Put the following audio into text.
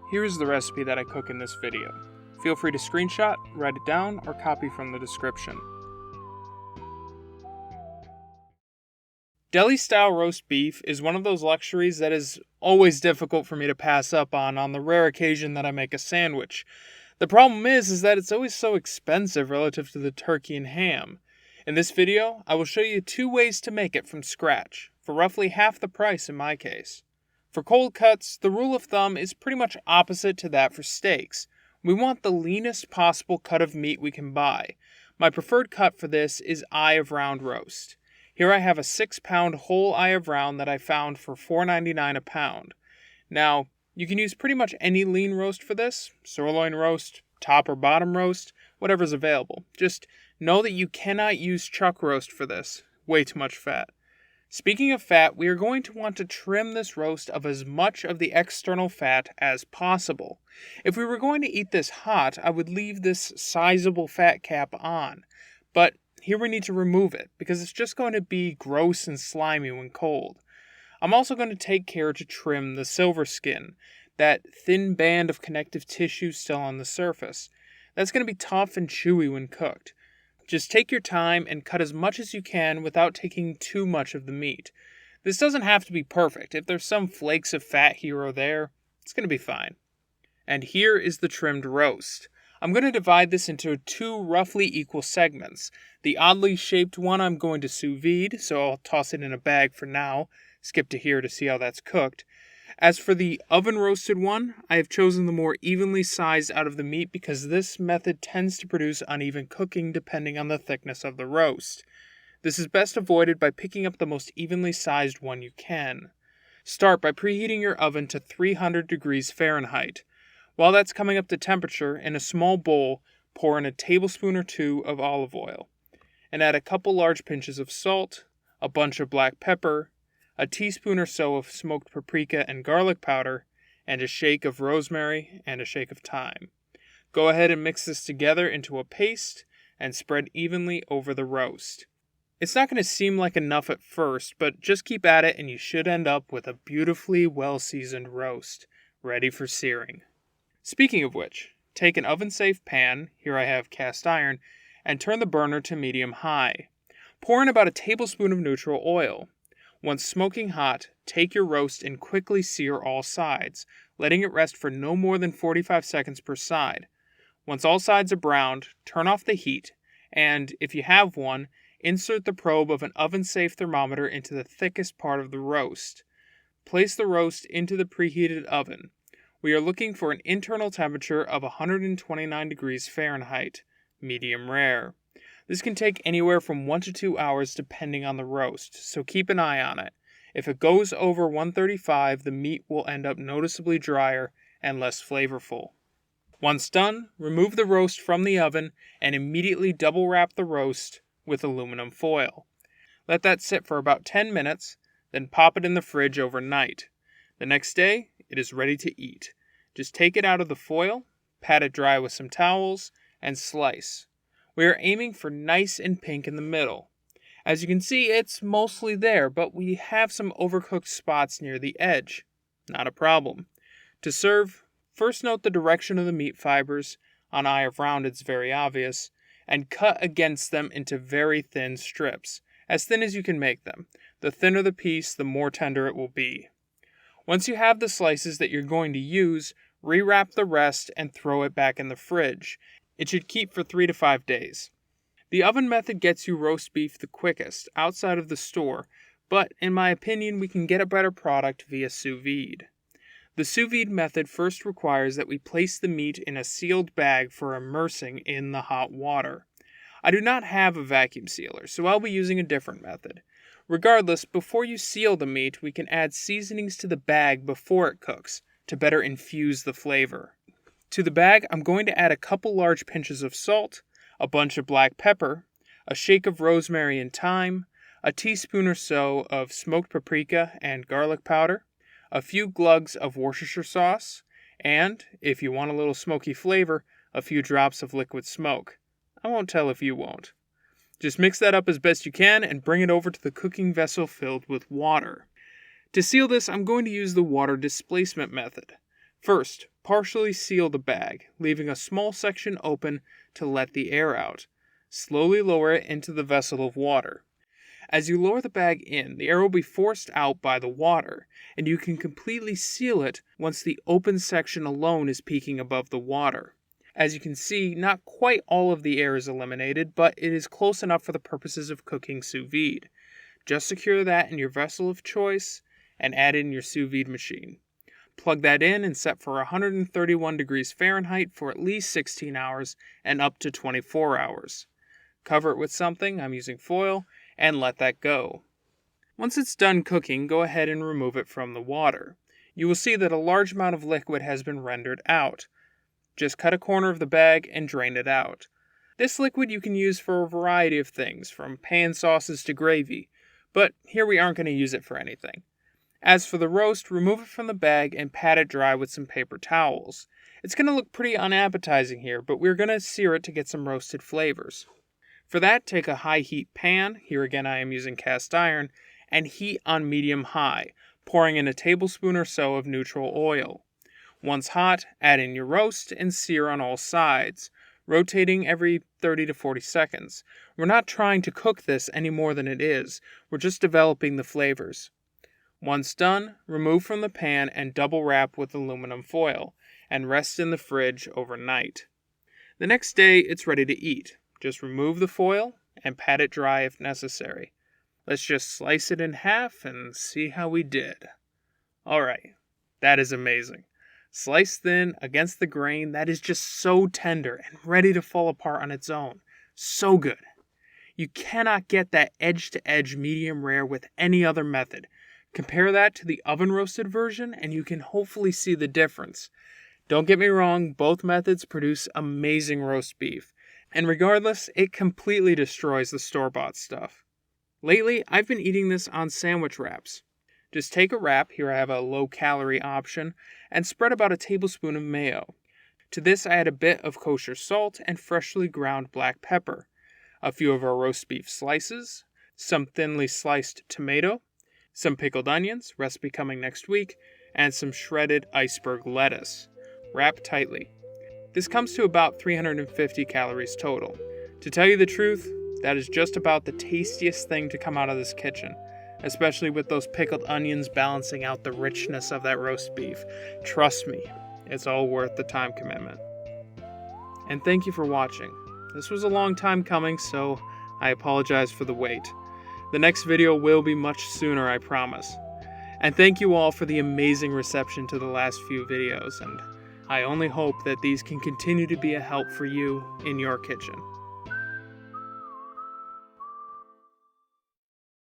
Here is the recipe that I cook in this video. Feel free to screenshot, write it down, or copy from the description. Deli-style roast beef is one of those luxuries that is always difficult for me to pass up on the rare occasion that I make a sandwich. The problem is that it's always so expensive relative to the turkey and ham. In this video, I will show you 2 ways to make it from scratch, for roughly half the price in my case. For cold cuts, the rule of thumb is pretty much opposite to that for steaks. We want the leanest possible cut of meat we can buy. My preferred cut for this is eye of round roast. Here I have a 6-pound whole eye of round that I found for $4.99 a pound. Now, you can use pretty much any lean roast for this, sirloin roast, top or bottom roast, whatever's available. Just know that you cannot use chuck roast for this, way too much fat. Speaking of fat, we are going to want to trim this roast of as much of the external fat as possible. If we were going to eat this hot, I would leave this sizable fat cap on, but here we need to remove it because it's just going to be gross and slimy when cold. I'm also going to take care to trim the silver skin, that thin band of connective tissue still on the surface. That's going to be tough and chewy when cooked. Just take your time and cut as much as you can without taking too much of the meat. This doesn't have to be perfect. If there's some flakes of fat here or there, it's going to be fine. And here is the trimmed roast. I'm going to divide this into 2 roughly equal segments. The oddly shaped one I'm going to sous vide, so I'll toss it in a bag for now. Skip to here to see how that's cooked. As for the oven roasted one, I have chosen the more evenly sized out of the meat because this method tends to produce uneven cooking depending on the thickness of the roast. This is best avoided by picking up the most evenly sized one you can. Start by preheating your oven to 300 degrees Fahrenheit. While that's coming up to temperature, in a small bowl, pour in a tablespoon or 2 of olive oil, and add a couple large pinches of salt, a bunch of black pepper, a teaspoon or so of smoked paprika and garlic powder, and a shake of rosemary and a shake of thyme. Go ahead and mix this together into a paste and spread evenly over the roast. It's not going to seem like enough at first, but just keep at it and you should end up with a beautifully well-seasoned roast, ready for searing. Speaking of which, take an oven-safe pan, here I have cast iron, and turn the burner to medium-high. Pour in about a tablespoon of neutral oil. Once smoking hot, take your roast and quickly sear all sides, letting it rest for no more than 45 seconds per side. Once all sides are browned, turn off the heat, and, if you have one, insert the probe of an oven-safe thermometer into the thickest part of the roast. Place the roast into the preheated oven. We are looking for an internal temperature of 129 degrees Fahrenheit, medium rare. This can take anywhere from 1 to 2 hours depending on the roast, so keep an eye on it. If it goes over 135, the meat will end up noticeably drier and less flavorful. Once done, remove the roast from the oven and immediately double wrap the roast with aluminum foil. Let that sit for about 10 minutes, then pop it in the fridge overnight. The next day, it is ready to eat. Just take it out of the foil, pat it dry with some towels, and slice. We are aiming for nice and pink in the middle. As you can see, it's mostly there, but we have some overcooked spots near the edge. Not a problem. To serve, first note the direction of the meat fibers. On eye of round it's very obvious. And cut against them into very thin strips, as thin as you can make them. The thinner the piece, the more tender it will be. Once you have the slices that you're going to use, rewrap the rest and throw it back in the fridge. It should keep for 3 to 5 days. The oven method gets you roast beef the quickest, outside of the store, but in my opinion we can get a better product via sous vide. The sous vide method first requires that we place the meat in a sealed bag for immersing in the hot water. I do not have a vacuum sealer, so I'll be using a different method. Regardless, before you seal the meat, we can add seasonings to the bag before it cooks to better infuse the flavor. To the bag, I'm going to add a couple large pinches of salt, a bunch of black pepper, a shake of rosemary and thyme, a teaspoon or so of smoked paprika and garlic powder, a few glugs of Worcestershire sauce, and, if you want a little smoky flavor, a few drops of liquid smoke. I won't tell if you won't. Just mix that up as best you can and bring it over to the cooking vessel filled with water. To seal this, I'm going to use the water displacement method. First, partially seal the bag, leaving a small section open to let the air out. Slowly lower it into the vessel of water. As you lower the bag in, the air will be forced out by the water, and you can completely seal it once the open section alone is peaking above the water. As you can see, not quite all of the air is eliminated, but it is close enough for the purposes of cooking sous vide. Just secure that in your vessel of choice and add in your sous vide machine. Plug that in and set for 131 degrees Fahrenheit for at least 16 hours and up to 24 hours. Cover it with something, I'm using foil, and let that go. Once it's done cooking, go ahead and remove it from the water. You will see that a large amount of liquid has been rendered out. Just cut a corner of the bag and drain it out. This liquid you can use for a variety of things, from pan sauces to gravy, but here we aren't going to use it for anything. As for the roast, remove it from the bag and pat it dry with some paper towels. It's going to look pretty unappetizing here, but we're going to sear it to get some roasted flavors. For that, take a high heat pan, here again I am using cast iron, and heat on medium-high, pouring in a tablespoon or so of neutral oil. Once hot, add in your roast and sear on all sides, rotating every 30 to 40 seconds. We're not trying to cook this any more than it is, we're just developing the flavors. Once done, remove from the pan and double wrap with aluminum foil, and rest in the fridge overnight. The next day, it's ready to eat. Just remove the foil and pat it dry if necessary. Let's just slice it in half and see how we did. Alright, that is amazing. Sliced thin against the grain, that is just so tender and ready to fall apart on its own. So good. You cannot get that edge-to-edge medium rare with any other method. Compare that to the oven-roasted version and you can hopefully see the difference. Don't get me wrong, both methods produce amazing roast beef. And regardless, it completely destroys the store-bought stuff. Lately, I've been eating this on sandwich wraps. Just take a wrap, here I have a low-calorie option, and spread about a tablespoon of mayo. To this I add a bit of kosher salt and freshly ground black pepper, a few of our roast beef slices, some thinly sliced tomato, some pickled onions, recipe coming next week, and some shredded iceberg lettuce. Wrap tightly. This comes to about 350 calories total. To tell you the truth, that is just about the tastiest thing to come out of this kitchen, especially with those pickled onions balancing out the richness of that roast beef. Trust me, it's all worth the time commitment. And thank you for watching. This was a long time coming, so I apologize for the wait. The next video will be much sooner, I promise. And thank you all for the amazing reception to the last few videos, and I only hope that these can continue to be a help for you in your kitchen.